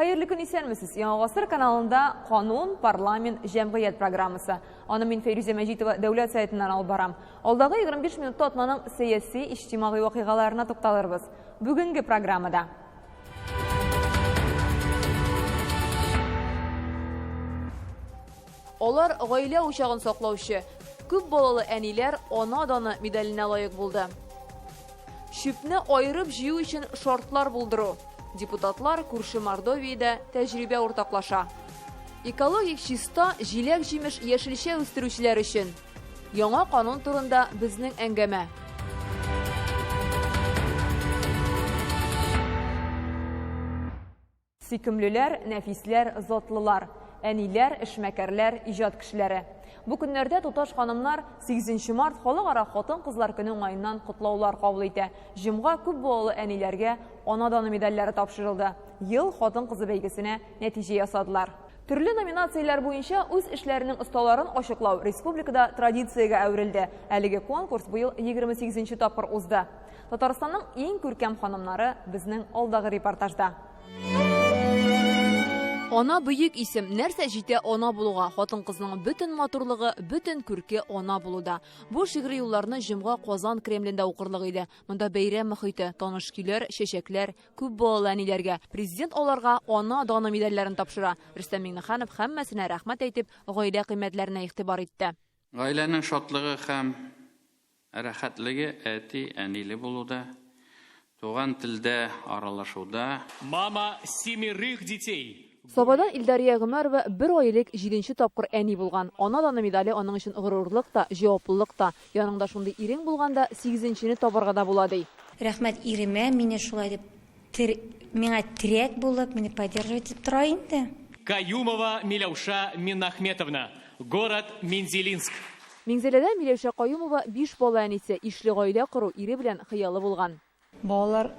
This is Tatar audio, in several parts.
Hayırlı gün исәнмесез. Яңа гасыр каналында Канун, парламент, җәмгыять программасы. Аны мин Фәйрүзә Мәҗитова дәүләт сайтыннан алып барам. Алдагы 25 минутта атнаның сәяси, иҗтимагый вакыйгаларына тукталырбыз. Бүгенге программада Олар гаилә учагын саклаучы, күп балалы әниләр ана даны медаленә лаек булды. Шүпне айырып җыю өчен шартлар булдыру. Депутатлар күрше Мордовиядә тәҗрибә уртаклаша. Экологик чиста җиләк-җимеш яшелчә үстерүчеләр өчен. Яңа канун турында безнең әңгәмә. Сөйкемлеләр, нәфисләр, затлылар. Әниләр, эшмәкәрләр, иҗат кешеләре. Бу көннәрдә туташ ханымнар 8 март халыкара хатын-кызлар көне уңаеннан котлаулар кабул итә. Җомга күп балалы әниләргә ана даны медальләре тапшырылды. Ел хатын-кызы бәйгесенә нәтиҗә ясадылар. Төрле номинацияләр буенча үз эшләренең осталарын ачыклау республикада традициягә әверелде. Әлеге конкурс быел 28 тапкыр узды. Татарстанның иң күркәм ханымнары безнең алдагы репортажда. Ана бөек исем, нәрсә җитә ана булуга, хатын-кызның бөтен матурлыгы, бөтен күрке ана булуда. Бу шигъри юлларны җомга Казан Кремлендә укырлык иде. Монда бәйрәм мөхите, таныш көйләр, чәчәкләр, күп балалы әниләргә. Президент аларга ана даны медальләрен тапшыра. Рөстәм Миңнеханов һәммәсенә рәхмәт әйтеп, гаилә кыйммәтләренә игътибар итте. Гаиләнең шатлыгы һәм рәхәтлеге әти, әниле булуда, туган телдә аралашуда. Мама 7 детей. Сабадан Илдария Гомәрова 1 айлык 7 тапкыр әни булган. Ана даны медале аның өчен горурлык та, җаваплылык та. Яныңда шундый ирең булганда 8-не табарга да була ди. Рәхмәт иремә, мине шулай дип миңа терәк булып, мине поддерживать итеп тора инде. Каюмова Миләүша Минахметовна, город Мензелинск. Минзеләдә Миләүша Каюмова 5 бала әнисе, ишле гаилә кору ире белән хыялы булган. Балалар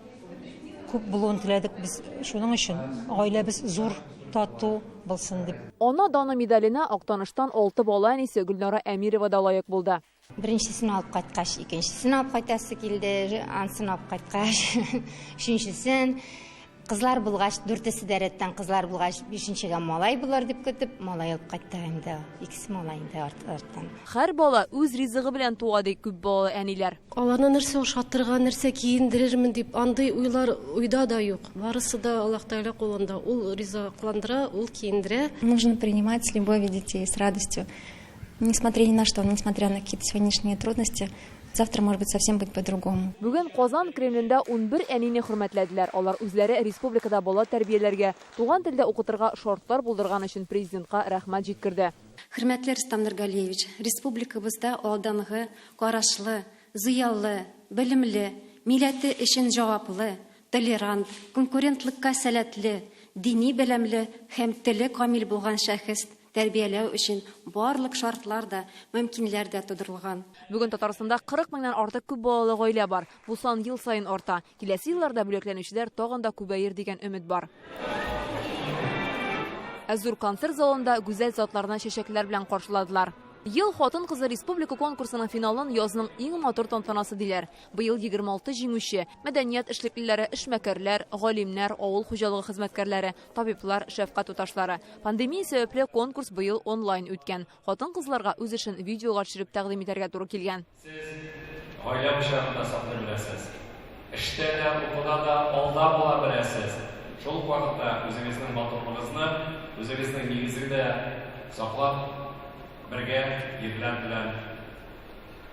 күп булуын теләдек без, шуның өчен гаиләбез зур, тату булсын дип. Ана даны медаленә Актаныштан 6 бала әнисе Гөлнара Әмирова да лаек булды. Беренчесен алып кайткач, икенчесен алып кайтасы килде, ансын алып кайткач, өченчесен кызлар булгач, 4-се дәрәттән кызлар булгач, 5-нчегә малай булар дип көтеп, малай алып кайтты инде. Икесе малай инде арттан. Һәр бала үз ризыгы белән туа ди күп балалы әниләр. Аларны нәрсә ошатырга, нәрсә киендерермен дип, андый уйлар уйда да юк. Барысы да Аллаһ Тәгалә кулында. Ул ризакландыра, ул киендерә. Нужно принимать с любовью детей, с радостью. Несмотря ни на что, несмотря на какие-то сегодняшние трудности, завтра, может быть, совсем будет по-другому. Бүген Казан Кремлендә 11 әнине хөрмәтләделәр. Алар үзләре республикада бала тәрбияләргә, туган телдә укытырга шартлар булдырган өчен президентка рәхмәт җиткерде. Хөрмәтле Рөстәм Нургалиевич, республикабызда алданлыгы, карашлы, зыялы, белемле, милләте өчен җаваплы, толерант, конкурентлыкка сәләтле, дини белемле һәм теле камил булган шәхес тәрбияләү өчен барлык шартлар да, мөмкинлекләр дә тудырылган. Бүген Татарстанда 40 меңнән артык күп балалы гаилә бар. Бу сан ел сайын арта. Киләсе елларда бүләкләнүчеләр тагын да күбәер дигән өмет бар. Зур концерт залында гүзәл затларына чәчәкләр белән каршыладылар. Ел хатын-кызы республика конкурсының финалын язның иң матур тантанасы диләр. Быел 26 җиңүче, мәдәният эшлеклеләре, эшмәкәрләр, галимнәр, авыл хуҗалыгы хезмәткәрләре, табиблар, шәфкать туташлары. Пандемия сәбәпле конкурс быел онлайн үткән. Хатын-кызларга үз эшен видеога төшереп тәкъдим итәргә туры килгән. Гаилә учагында саклый беләсез. Эштә дә, укуда да алда була беләсез. Шул вакытта үзегезнең матурлыгыгызны, үзегезнең нигезегезне саклап бергә ерләр белән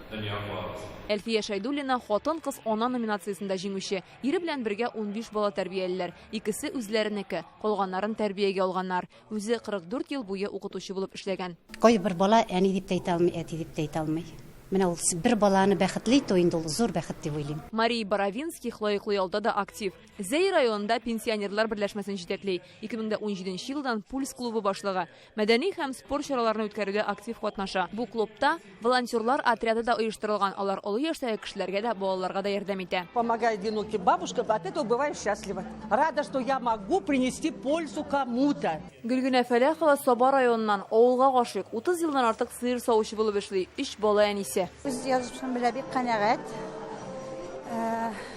дөнья куабыз. Әлфия Шайдуллина хатын-кыз ана номинациясында җиңүче. Ире белән бергә 15 бала тәрбиялиләр. Икесе үзләренеке, калганнарын тәрбиягә алганнар. Үзе 44 ел буе укытучы булып эшләгән. Кайбер бала әни дип әйтә алмый, әти дип әйтә алмый. Менә ул бер баланы бәхетле итү инде ул зур бәхет дип уйлыйм. Мария Боровинский лаеклы ялда да актив. Зәй районында пенсионерлар берләшмәсен җитәкли. 2017 елдан Пульс клубы башлыгы. Мәдәни һәм спорт чараларын үткәрүдә актив катнаша. Бу клубта волонтерлар отряды да оештырылган. Алар олы яшьтәге кешеләргә дә, балаларга да ярдәм итә. Помогает одиноким бабушкам, от этого бываю счастлива. Рада, что я могу принести пользу кому-то. Гөлгенә Фәләхова Саба районыннан авылга гашык 30 елдан артык сыер савучы булып эшли. 3 бала әнисе. Үз язмышым белән бик канәгать.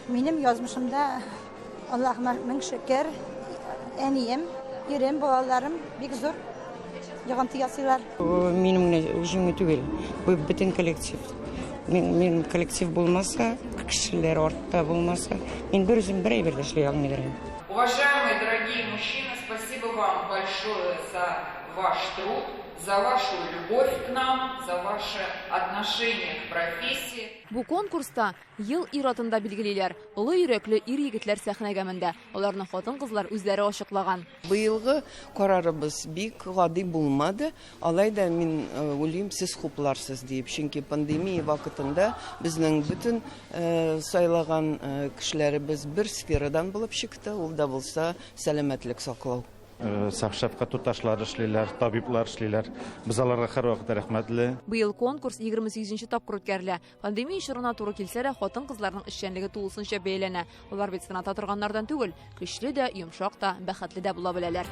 Минем язмышымда Аллаһыма мең шөкер, әнием Йөрәм, балаларым бик зур. Йогынты ясыйлар. Минем үземне түгел, бу бөтен коллектив. Мин коллектив булмаса, кешеләр артта булмаса, мин бер үзем бер әйбер эшли алмыйм. Уважаемые дорогие мужчины, спасибо вам большое за ваш труд, за вашу любовь к нам, за ваше отношение к профессии. Бу конкурста ел иратында билгелиләр. Олы йөрәкле ир-егетләр сәхнәгә менде. Аларны хатын-кызлар үзләре ачыклаган. Быелгы карарыбыз бик гади булмады. Алайда мин уйлыйм, сез хупларсыз дип. Чөнки пандемия вакытында безнең бөтен сайлаган кешеләребез бер сферадан булып чыкты. Ул да булса сәламәтлек саклау. Сахшапка туташлар эшлиләр, табиблар эшлиләр. Без аларга һәрвакыт рәхмәтле. Быел конкурс 28-нче тапкыр үткәрелә. Пандемия чорына туры килсә дә, хатын-кызларның эшчәнлеге тулысынча бәяләнә. Алар бит сынатта торганнардан түгел, көчле дә, йомшак та, бәхетле дә була беләләр.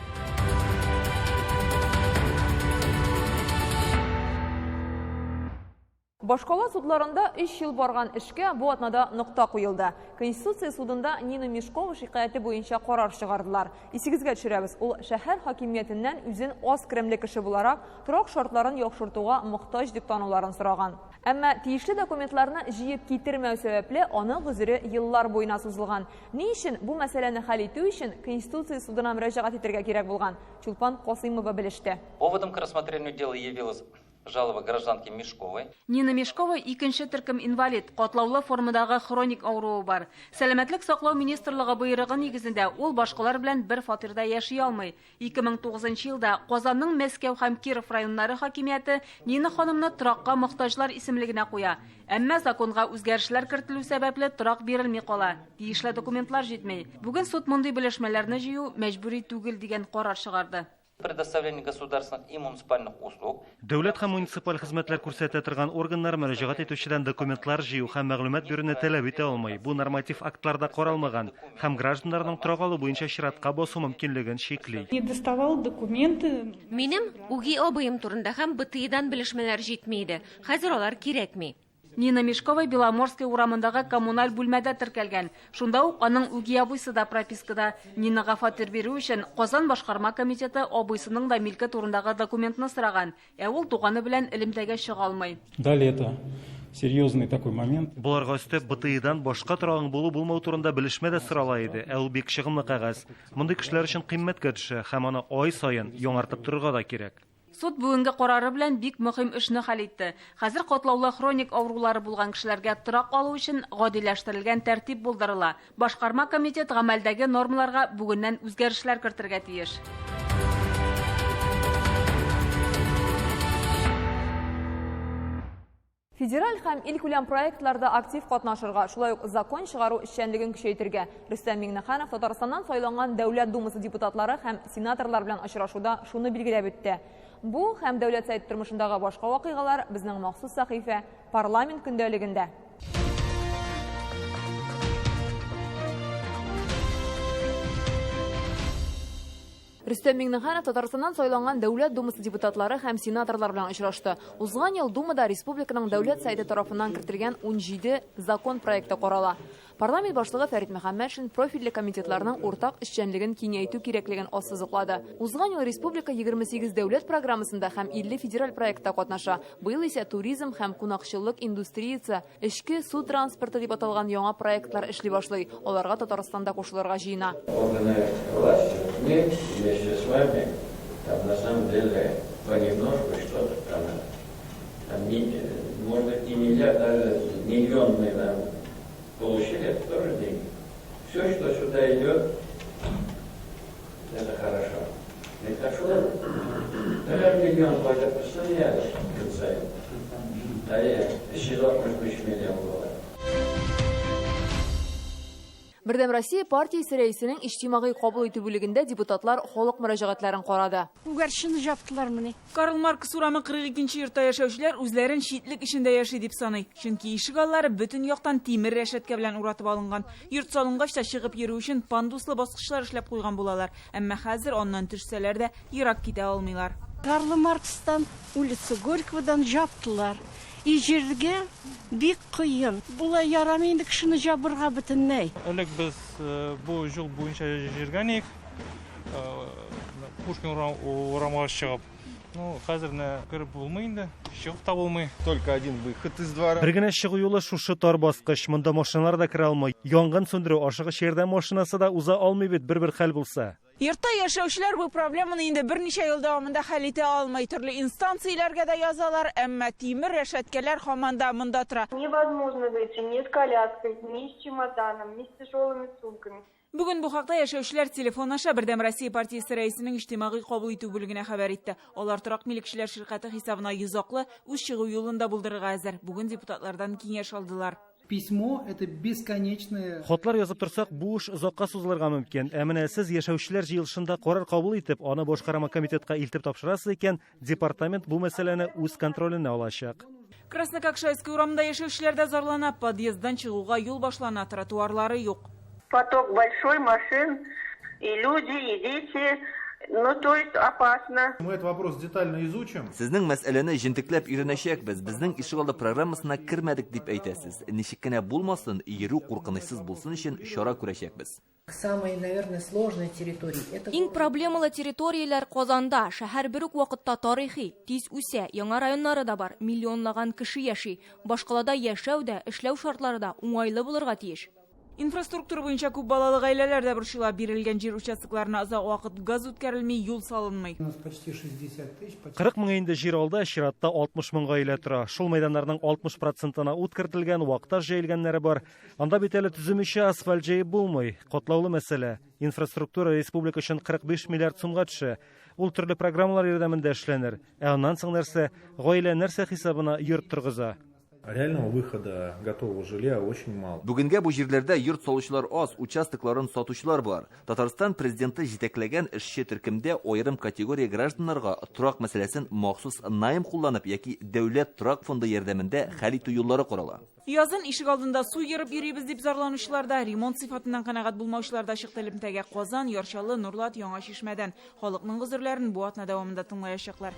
Башкала судларында 3 ел барган эшкә бу атнада нокта куелды. Конституция судында Нина Мешкова шикаяте буенча карар чыгардылар. Исегезгә төшерәбез, ул шәһәр хакимиятеннән үзен аз кремле кеше буларак торак шартларын яхшыртуга мохтаҗ дип тануларын сораган. Әмма тиешле документларны җыеп китермәү сәбәпле аның гозере еллар буена сузылган. Ни өчен бу мәсьәләне хәл итү өчен Конституция судына мөрәҗәгать итәргә кирәк булган? Чулпан Касыймова белеште. Поводом к рассмотрению дела явилась жалоба гражданки Мешковой. Нина Мешкова икенче төркем инвалид, катлаулы формадагы хроник авыруы бар. Сәламәтлек саклау министрлыгы буйрыгы нигезендә ул башкалар белән бер фатирда яши алмый. 2009 елда Казанның Мәскәү һәм Киров районнары хакимияте Нина ханымны торакка мохтаҗлар исемлегенә куя. Әмма законга үзгәрешләр кертелү сәбәпле торак бирелми кала. Тиешле документлар җитмәй. Бүген суд мондый белешмәләрне җыю мәҗбүри түгел дигән карар чыгарды. Предоставление государственных и муниципальных услуг. Дәүләт һәм муниципаль хезмәтләр күрсәтә торган органнар мөрәҗәгать итүчедән документлар җыю һәм мәгълүмат бирүне таләп итә алмый. Бу норматив актларда каралмаган һәм гражданнарның торак алу буенча чиратка басу мөмкинлеген шекли. Не доставал документы. Минем үги абыем турында һәм БТИдан белешмәләр җитмәйде. Хәзер алар кирәкми. Нина Мешкова Беломорская урамындагы коммуналь бүлмәдә теркәлгән. Шунда ук аның үги абыйсы да пропискада. Нинага фатир бирү өчен Казан башкарма комитеты абыйсының да милке турындагы документны сораган. Ә ул туганы белән элемтәгә чыга алмый. Далее это серьезный такой момент. Буларга өстәп БТИдан башка торагың булу-булмау турында белешмә дә сорала иде. Ә ул бик чыгымлы кәгазь. Мондый кешеләр өчен кыйммәткә төшә һәм аны ай саен яңартып торырга да кирәк. Суд бүгенге карары белән бик мөһим эшне хәл итте. Хәзер катлаулы хроник авырулары булган кешеләргә торак алу өчен гадиләштерелгән тәртип булдырыла. Башкарма комитет гамәлдәге нормаларга бүгеннән үзгәрешләр кертергә тиеш. Федераль һәм илкүләм проектларда актив катнашырга, шулай ук закон чыгару эшчәнлеген көчәйтергә Рөстәм Миңнеханов Татарстаннан сайланган Дәүләт Думасы депутатлары һәм сенаторлар белән очрашуда шуны билгеләп үтте. Бу һәм дәүләт сайт тормышындагы башка вакыйгалар безнең махсус сәхифә Парламент көндәлегендә. Рөстәм Миңнеханов Татарстаннан сайланган Дәүләт Думасы депутатлары һәм сенаторлар белән очрашты. Узган ел Думада республиканың дәүләт сайты тарафыннан кертелгән 17 закон проекты карала. Парламент башлыгы Фәрит Мөхәммәтшин профильле комитетларның уртак эшчәнлеген киңәйтү кирәклеген ассызыклады. Узган ел республика 28 дәүләт программасында һәм 50 федераль проектта катнаша. Быел исә туризм һәм кунакчылык индустриясе, эчке су транспорты дип аталган яңа проектлар эшли башлый. Аларга Татарстанда кушылырга җыена. Мы вместе с вами там на самом деле понемножку что-то там может и миллиард, даже миллион мы там получили, это тоже деньги. Все, что сюда идет, это хорошо. Это хорошо. Наверное, миллион платят постоянно в конце. А я считал, может быть, миллион долларов. Бердәм Россия партиясе рәисенең иҗтимагый кабул итү бүлегендә депутатлар халык мөрәҗәгатьләрен карады. Үгәршене жаптылар менә. Карл Маркс урамы 42-нче йортта яшәүчеләр үзләрен читлек эчендә яши дип саный. Чөнки ишек аллары бөтен яктан тимер рәшәткә белән уратып алынган. Йорт салынгач та чыгып йөрү өчен пандуслы баскычлар эшләп куйган булалар. Әмма хәзер аннан төшсәләр дә ерак китә алмыйлар. Карл Маркстан, улица Горькийдан жаптылар. И җиргә бик кыен. Булай ярамый инде кешене жабырга бөтенләй. Элек без бу җил буенча җиргәник. Пушкин урамға шығып. Хәзерне кіріп болмайында, шығып та болмай. Только один выход из двора. Бер генә чыгу юлы шушы тар баскыч, монда машиналар да кире алмый. Янгын сөндерү ашыгыч ярдәм машинасы да уза алмый бит бер хәл булса. Йортта яшәүчеләр бу проблеманы инде берничә ел дәвамында хәл итә алмый, төрле инстанцияләргә дә язалар, әмма тимер рәшәткәләр һаман да монда тора. Невозможно выйти ни с коляской, ни с чемоданом, ни с тяжелыми сумками. Бүген бу хакта яшәүчеләр телефон аша Бердәм Россия партиясе рәисенең иҗтимагый кабул итү бүлегенә хәбәр итте. Алар торак милекчеләр ширкәте хисабына йозаклы үз чыгу юлында булдырырга әзер. Бүген депутатлардан киңәш алдылар. Письмо – это бесконечное... Хатлар язып торсак, бу эш озакка сузылырга мөмкин. Ә менә сез яшәүчеләр җыелышында карар кабул итеп, аны башкарма комитетка илтеп тапшырасыз икән, департамент бу мәсьәләне үз контроленә алачак. Краснококшайский урамында яшәүчеләр дә зарлана, подъезддан чыгуга юл башлана, тротуарлары юк. Поток большой машин, и люди, и дети, то есть опасно. Мы этот вопрос детально изучим. Сезнең мәсьәләне җентекләп өйрәнәчәкбез. Безнең ишегалды программасына кирмәдек дип әйтәсез. Ничек кенә булмасын, йөрү куркынычсыз булсын өчен чара күрәчәкбез. Самые, наверное, сложные территории. Иң проблемалы территорияләр Казанда, шәһәр бер үк вакытта тарихи, тиз үсә, яңа районнары да бар, миллионлаган кеше яши. Башкалада яшәү дә, эшләү шартлары да уңайлы булырга тиеш. Инфраструктура буенча күп балалы гаиләләр дә борчыла, бирелгән җир участокларына озак вакыт газ үткәрелмәй, юл салынмый. 40 мең инде җир алда, чиратта 60 мең гаилә тора. Шул мәйданнарның 60%-на ут кертелгән, вакыта җәелгәннәре бар. Анда бит әле төзүмичә асфальт җәеп булмый. Катлаулы мәсьәлә. Инфраструктура республика өчен 45 миллиард сумга төшә. Ул төрле программалар ярдәмендә эшләнер. Ә аннан соң нәрсә? Гаилә нәрсә хисабына йорт торгыза? Реального выхода готового жилья очень мало. Бүгенгә бу җирләрдә йорт салучылар аз, участокларын сатучылар бар. Татарстан президенты җитәкләгән эшче төркемдә аерым категория гражданнарга торак мәсьәләсен махсус найм кулланып яки дәүләт торак фонды ярдәмендә хәл итү юллары карала. Язын ишек алдында су йөреп йөрибез дип зарланучылар да, ремонт сыйфатыннан канәгать булмаучылар да чыкты элемтәгә. Казан, Ярчалы, Нурлат, Яңа Шишмәдән. Халыкның гозерләрен бу атна дәвамында тыңлаячаклар.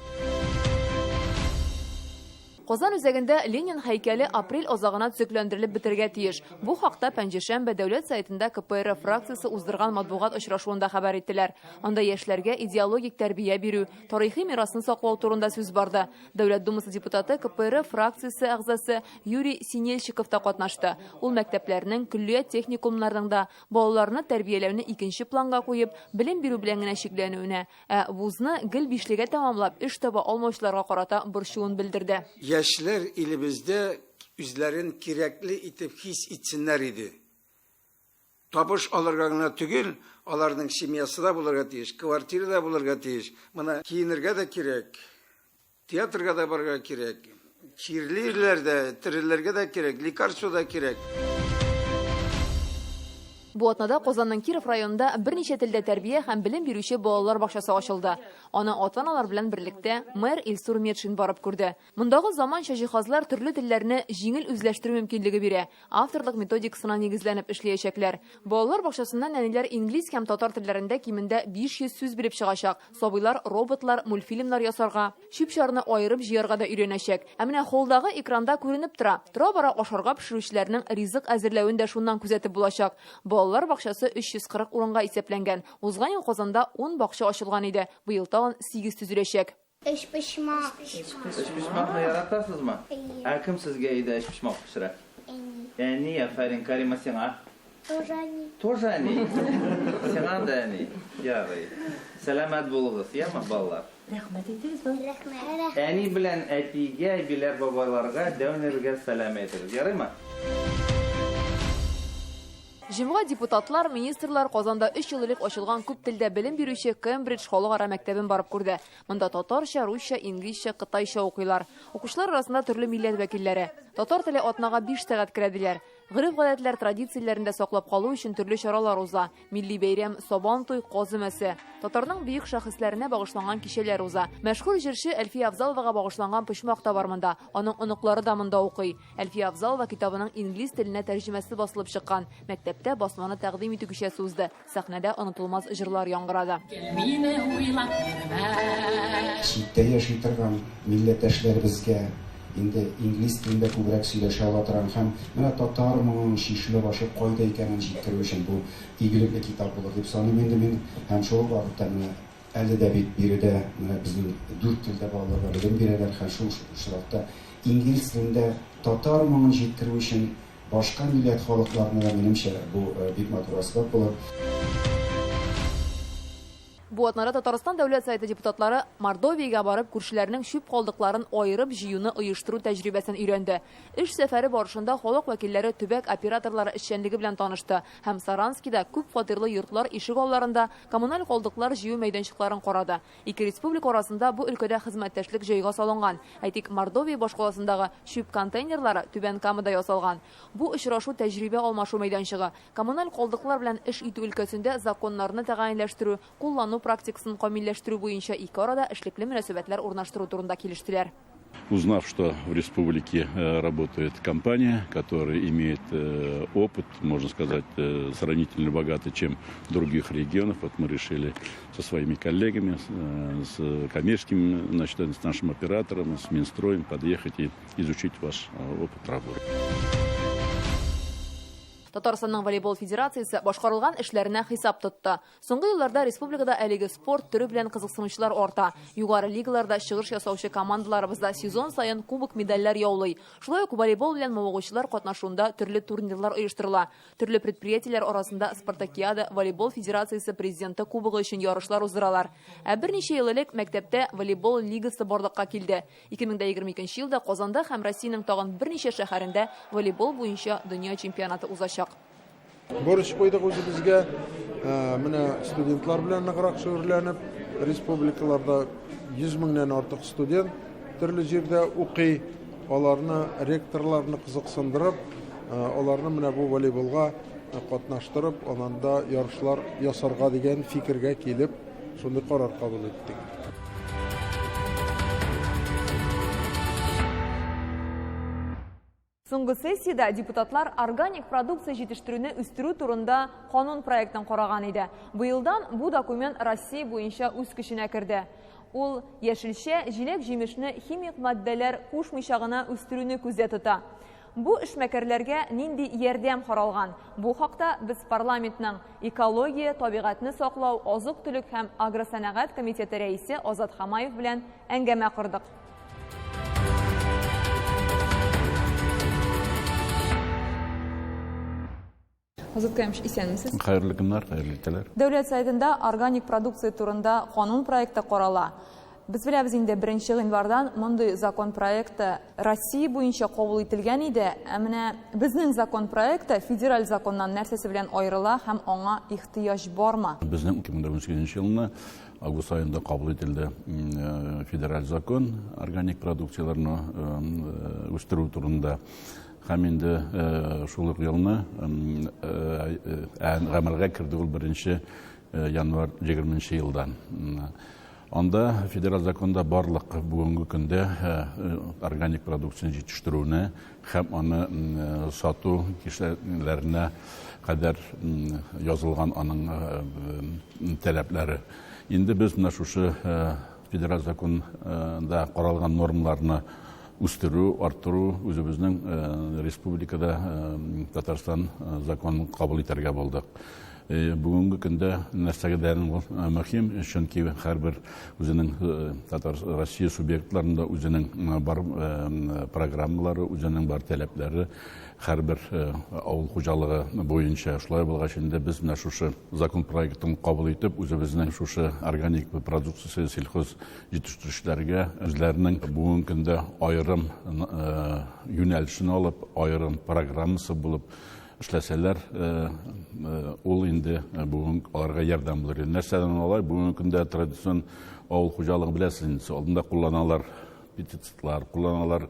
Казан үзәгендә Ленин һәйкәле апрель азагына төзекләндерелеп бетергә тиеш. Бу хакта Пәнҗешәмбе дәүләт сайтында КПР фракциясе уздырган матбугат очрашуында хәбәр иттеләр. Анда яшьләргә идеологик тәрбия бирү, тарихи мирасын саклау турында сүз барды. Дәүләт думасы депутаты КПР фракциясе әгъзасы Юрий Синельщиков та катнашты. Ул мәктәпләрнең, күллият техникумнарның да балаларны тәрбияләүне икенче планга куеп, белем бирү белән генә шикләнүенә, вузны гел бишлегә тәмамлап эш таба алмаучыларга карата борчуын белдерде. Яшьләр илебездә үзләрен кирәкле итеп хис итсеннәр иде. Табыш алырга гына түгел, аларның семьясы да булырга тиеш, квартира да булырга тиеш. Моны киенергә дә кирәк, театрга да барырга кирәк, чирлерләр дә, тереләргә дә кирәк, лекарство да кирәк. Бу атнада Казанның Киров районында берничә телдә тәрбия һәм белем бирүче балалар бакчасы ачылды. Аны ата-аналар белән берлектә мэр Илсур Медшин барып күрде. Мондагы заманча җиһазлар төрле телләрне җиңел үзләштерү мөмкинлеге бирә. Авторлык методикасына нигезләнеп эшләячәкләр. Балалар бакчасыннан нәниләр инглиз һәм татар телләрендә кимендә 500 сүз биреп чыгачак. Сабыйлар роботлар, мультфильмнар ясарга, чүп-чарны аерып җыярга да өйрәнәчәк. Ә менә холдагы экранда күренеп тора. Тора-бара ашарга пешерүчеләрнең ризык әзерләвен дә шуннан күзәтеп булачак. Балалар бакчасы 340 урынга исәпләнгән. Узган ел Казанда 10 бакча ачылган иде. Быел тагын 8 төзеләчәк. Эш пешмак. Эш пешмакны яратасызмы? Ә кем сезгә өйдә эш пешмак пешерә? Әни, афәрин, Карима сиңа? Тоже они. Тоже они? Сиңа да әни? Ярый. Сәламәт булыгыз, яме балалар? Рәхмәт итегез. Рәхмәт. Әни белән әтигә, биләр бабайларга дәүнәргә сәлам әйтегез. Ярыймы? Җомга депутатлар, министрлар Казанда 3 ел элек ачылган күп телдә белем бирүче Кембридж халыкара мәктәбен барып күрде. Монда татарча, русча, инглизчә, кытайча укыйлар. Укучылар арасында төрле милләт вәкилләре. Татар теле атнага 5 сәгать керәделәр. Гырыф-гадәтләр, традицияләрендә саклап калу өчен төрле чаралар уза. Милли бәйрәм, Сабан туй, казымәсе. Татарның бөек шәхесләренә багышланган кичәләр уза. Мәшһүр җырчы Әлфия Афзаловага багышланган почмак та бар монда. Аның оныклары да монда укый. Әлфия Афзалова китабының инглиз теленә тәрҗемәсе басылып чыккан. Мәктәптә басманы тәкъдим итү кичәсе узды. Сәхнәдә онытылмас җырлар яңгырады. Читтә яши торган милләттәшләребезгә инде инглиз телендә күбрәк сөйләшә торган һәм менә татар моңын шишле башы кайда икәнен җиткерү өчен бу игелекле китап булыр дип саныйм инде мин. Һәм шул вакытта менә әле дә бит биредә менә безнең 4 телдә балаларга белем бирәләр һәм шул очракта инглиз телендә татар моңын җиткерү өчен башка милләт халыкларны да минемчә бу бик матур аспап булыр. Бу атнада Татарстан дәүләт советы депутатлары Мордовиягә барып күршеләрнең шүп калдыкларын айырып җыюны оештыру тәҗрибәсен өйрәнде. Эш сәфәре барышында халык вәкилләре төбәк операторлары эшчәнлеге белән танышты һәм Саранскида күп фатирлы йортлар ишек алларында коммуналь калдыклар җыю мәйданчыкларын карады. Ике республика арасында бу өлкәдә хезмәттәшлек җайга салынган. Әйтик, Мордовия башкаласындагы шүп контейнерлары Түбән Камада ясалган. Бу очрашу тәҗрибә алмашу мәйданчыгы. Коммуналь калдыклар белән эш итү өлкәсендә законнарны тәгаенләштерү, куллану практикасын камилләштерү буенча ике арада эшлекле мөнәсәбәтләр урнаштыру турында килештеләр. Узнав, что в республике работает компания, которая имеет опыт, можно сказать, сравнительно богатый, чем в других регионах, вот мы решили со своими коллегами, с коммерческим, значит, с нашим оператором, с Минстроем подъехать и изучить ваш опыт работы. Татарстанның волейбол федерациясе башкарылган эшләренә хисап тотты. Соңгы елларда республикада әлеге спорт төрі белән кызыксынучылар арта. Югары лигаларда чыгыш ясаучы командаларыбызда сезон сайын кубок медальләр яулый. Шулай ук волейбол белән мавыгучылар катнашуында төрле турнирлар оештырыла. Төрле предприятиеләр арасында Спартакиада волейбол федерациясе президенты кубогы өчен ярышлар уздыралар. Ә берничә ел элек мәктәптә волейбол лигасы барлыкка килде. 2022 елда Казанда һәм Россиянең тагын берничә шәһәрендә волейбол буенча дөнья чемпионаты узачак. Борыш койдык үзебезгә, менә студентлар белән ныграк шөгырьләнеп, республикаларда 100 меңнән артык студент төрле җирдә укый, аларны ректорларны кызыксындырып, аларны менә бу волейболга катнаштырып, ананда ярышлар ясарга дигән фикергә килеп, шундый карар кабул иттек. Соңгы сессияда депутатлар органик продукция җитештерүне үстерү турында канун проектын караган иде. Быелдан бу документ Россия буенча үз көченә керде. Ул яшелчә, җиләк-җимешне химик матдәләр кушмыйча гына үстерүне күздә тота. Бу эшмәкәрләргә нинди ярдәм каралган? Бу хакта без парламентның экология, табигатьне саклау, азык-төлек һәм агросәнәгать комитеты рәисе Азат Хамаев белән әңгәмә кырдык. Азат Кәмш, исәнмесез? Хәерле көннәр, хәерле итәләр. Дәүләт сайтында органик продукция турында канун проекты карала. Без беләбез инде 1 январьдан мондый закон проекты Россия буенча кабул ителгән иде. Ә менә безнең закон проекты федераль законнан нәрсәсе белән аерыла һәм аңа ихтыяҗ бармы? Безнең 2018 елны август айында кабул ителде федераль закон органик продукцияларны үстерү турында. Һәм инде шул елны гамәлгә керде ул 1 январь 20 елдан. Анда федераль законда барлык бүгенге көндә органик продукцияны җитештерүне һәм аны сату кешеләренә кадәр язылган аның таләпләре. Инде без менә шушы федераль законда каралган нормаларны үстерү, арттыру үзебезнең республикада Татарстан законын кабул итәргә булдык. Бүгенге көндә нәрсәгәдән мөһим, чөнки һәрбер үзенең Россия субъектларында үзенең бар программалары, үзенең бар таләпләре, һәрбер авыл хуҗалыгы буенча шулай булгач инде без менә шушы закон проектын кабул итеп, үзебезнең шушы органик продукция сельхоз җитештерүчеләргә үзләренең бүгенге көндә аерым юнәлешен алып, аерым программасы булып эшләсәләр, ул инде бүген аларга ярдәм булыр. Нәрсәдән алай, бүгенге көндә традицион авыл хуҗалыгы беләсез, алдында кулланалар пестицидлар, кулланалар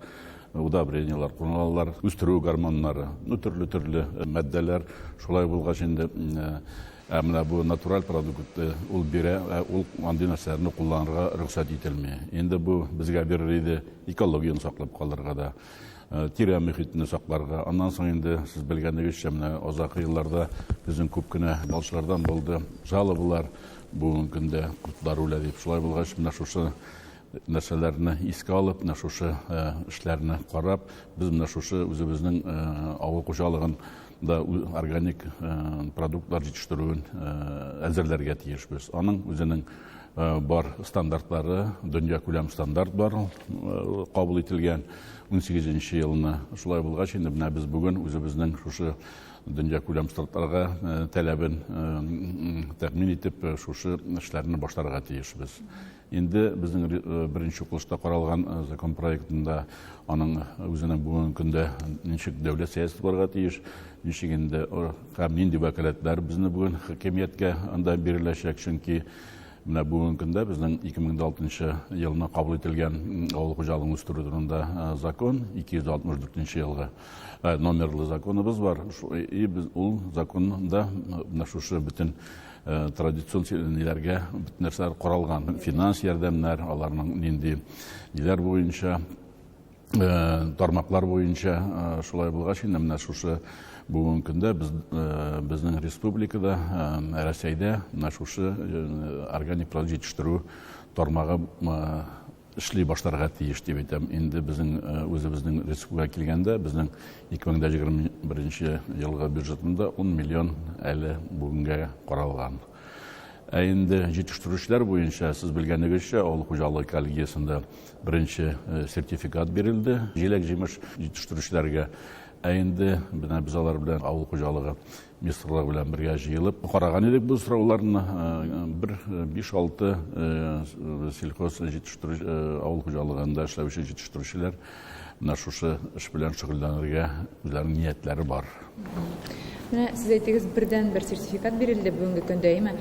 удобрениялар, кулланалар үстерү гормоннары, төрле матдәләр, шулай булгач инде менә бу натураль продукт ул бирә, ул андый нәрсәләрне кулланырга рөхсәт ителми. Инде бу безгә бирер иде экологияны саклап калырга да, тирә мөхитне сакларга. Аннан соң инде сез белгәнегезчә менә азакы елларда безнең күп кенә балчылардан булды жалобалар, бүгенге көндә куртлар үлә дип. Шулай булгач менә шушы нәрсәләрне искә алып, менә шушы эшләрне карап, без менә шушы үзебезнең авыл хуҗалыгын да органик продуктлар җитештерүен әзерләргә тиешбез. Аның үзенең бар стандартлары, дөнья күләм стандарт бар, кабул ителгән 18 елны. Шулай булгач, инде менә без бүген үзебезнең шушы дөнья күләм стандартларга таләбен тәэмин итеп, шушы эшләрне башларга тиешбез. Инде безнең беренче укылышта каралган закон проектында аның үзенең бүгенге көндә ничек дәүләт сәясәте барга тиеш, ничек инде һәм нинди вәкаләтләр безне бүген хакимияткә анда биреләчәк, чөнки менә бүгенге көндә безнең 2006 елны кабул ителгән авыл хуҗалыгын үстерү турында закон 264 елгы номерлы законыбыз бар. И без ул законда менә шушы бөтен традицион ниләргә бөтен нәрсәләр каралган. Финанс ярдәмнәр, аларның нинди ниләр буенча, тармаклар буенча шулай булгач, инде менә шушы бүгенге көндә безнең республикада, Россиядә менә шушы органик продукт җитештерү тармагы эшли башларга тиеш дип әйтәм. Инде безнең үзебезнең республикага килгәндә, безнең 2021 елгы бюджетында 10 миллион әле бүгенгә каралган. Инде җитештерүчеләр буенча, сез белгәнегезчә, авыл хуҗалыгы коллегиясендә беренче сертификат бирелде җиләк-җимеш җитештерүчеләргә. Инде без алар белән авыл хуҗалыгы министрлыгы белән бергә җыелып караган идек бу сорауларны. 5-6 сельхоз җитештерүче авыл хуҗалыгында эшләүче җитештерүчеләр менә шушы эш белән шөгыльләнергә үзләренең ниятләре бар. Менә сез әйтегез, бердән-бер сертификат бирелде бүгенге көндә, әйме?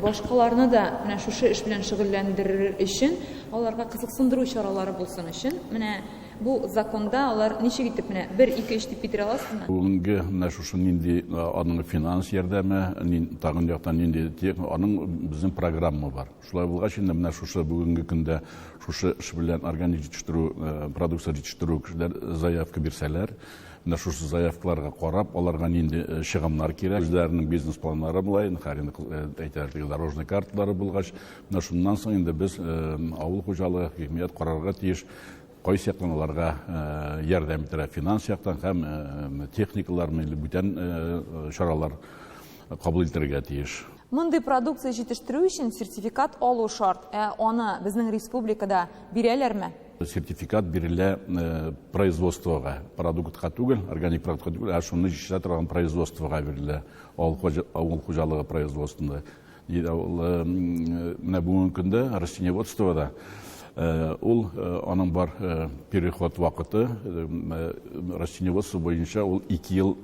Башкаларны да менә шушы эш белән шөгыльләндерер өчен, аларга кызыксындыру чаралары булсын өчен, менә бу законда алар ничек итеп менә 1-2 эш дип битер аласызмы? Бүгенге менә шушы нинди аның финанс ярдәме, тагын яктан нинди аның безнең программа бар. Шулай булгач, инде менә шушы бүгенге көндә шушы эш белән органик җитештерү, продукция җитештерү кешеләр заявка бирсәләр, менә шушы заявкаларга карап, аларга нинди чыгымнар кирәк, үзләренең бизнес планнары булай, әйтәрлек дорожный карталары булгач, менә шуннан соң инде без авыл хуҗалыгы хакимият карарга тиеш, кайсы яктан аларга ярдәм итәргә, финанс яктан һәм техникалар менә бүтән чаралар кабул итәргә тиеш. Мондый продукция җитештерү өчен сертификат алу шарт. Аны безнең республикада бирәләрме? Сертификат бирелә производствога, продуктка түгел, органик продуктка түгел, а шуны җитештерә торган производствога бирелә, авыл хуҗалыгы производствосында. Менә бүгенге көндә растениеводствода ул аның бар переход вакыты, растениеводство буенча ул 2 ел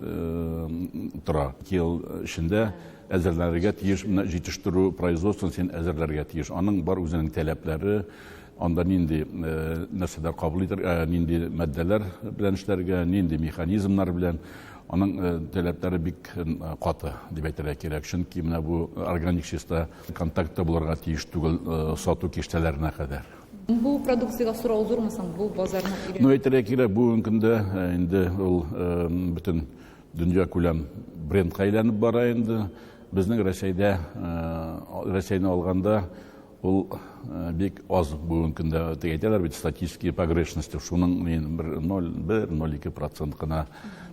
тора. 2 ел эчендә әзерләргә тиеш, җитештерү производствосын сен әзерләргә тиеш. Аның бар үзенең таләпләре, анда нинди нәрсәләр кабул итәргә, нинди матдәләр белән эшләргә, нинди механизмнар белән, аның таләпләре бик каты дип әйтергә кирәк. Чөнки менә бу органик чиста контактта булырга тиеш түгел сату киштәләренә кадәр. Бу продукциягә сорау зурмы соң бу базарны? Әйтергә кирәк, бүгенге көндә инде ул бөтен дөнья күләм брендка әйләнеп бара инде. Безнең Россияны алганда ул бик аз бүгенге көндә әйтәләр бит статистика погрешности, шуның 1-0,2% кына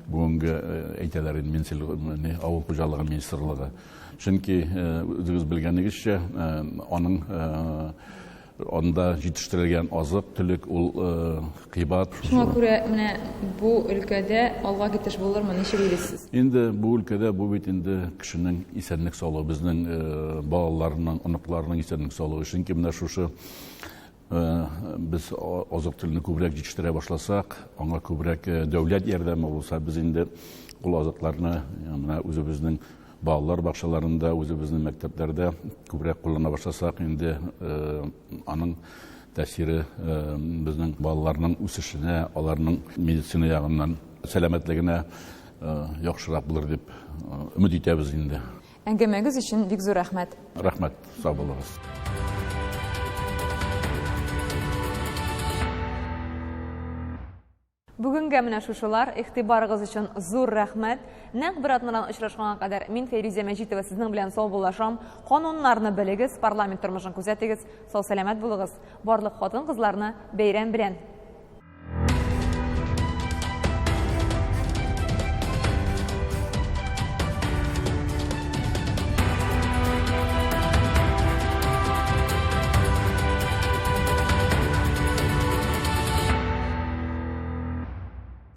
бүгенге әйтәләр инде авыл хуҗалыгы министрлыгы. Чөнки үзегез белгәнегезчә, аның анда җитештерелгән азык-төлек ул кыйбат. Шуңа күрә менә бу өлкәдә алга китеш булырмы, ничек уйлыйсыз? Инде бу өлкәдә бу бит инде кешенең исәнлек саулыгы, безнең балаларның, оныкларның исәнлек саулыгы. Чөнки менә шушы без азык-төлекне күбрәк җитештерә башласак, аңа күбрәк дәүләт ярдәме булса, без инде ул азыкларны менә үзебезнең балалар бакчаларында, үзебезнең мәктәпләрдә күбрәк куллана башласак, инде аның тәэсире безнең балаларның үсешенә, аларның медицина ягыннан сәламәтлегенә яхшырак булыр дип өмид итәбез инде. Әңгәмәгез өчен бик зур рәхмәт. Рәхмәт, сау булыгыз. Бүгінгі менә шушылар, ихтибарыгыз өчен зур рәхмәт. Нәкъ бер атнадан очрашканга кадәр мин Фәйрүзә Мәҗитова сезнең белән сау булашам. Кануннарны белегез, парламент тормышын күзәтегез, сау сәламәт булыгыз. Барлык хатын-кызларны бәйрәм белән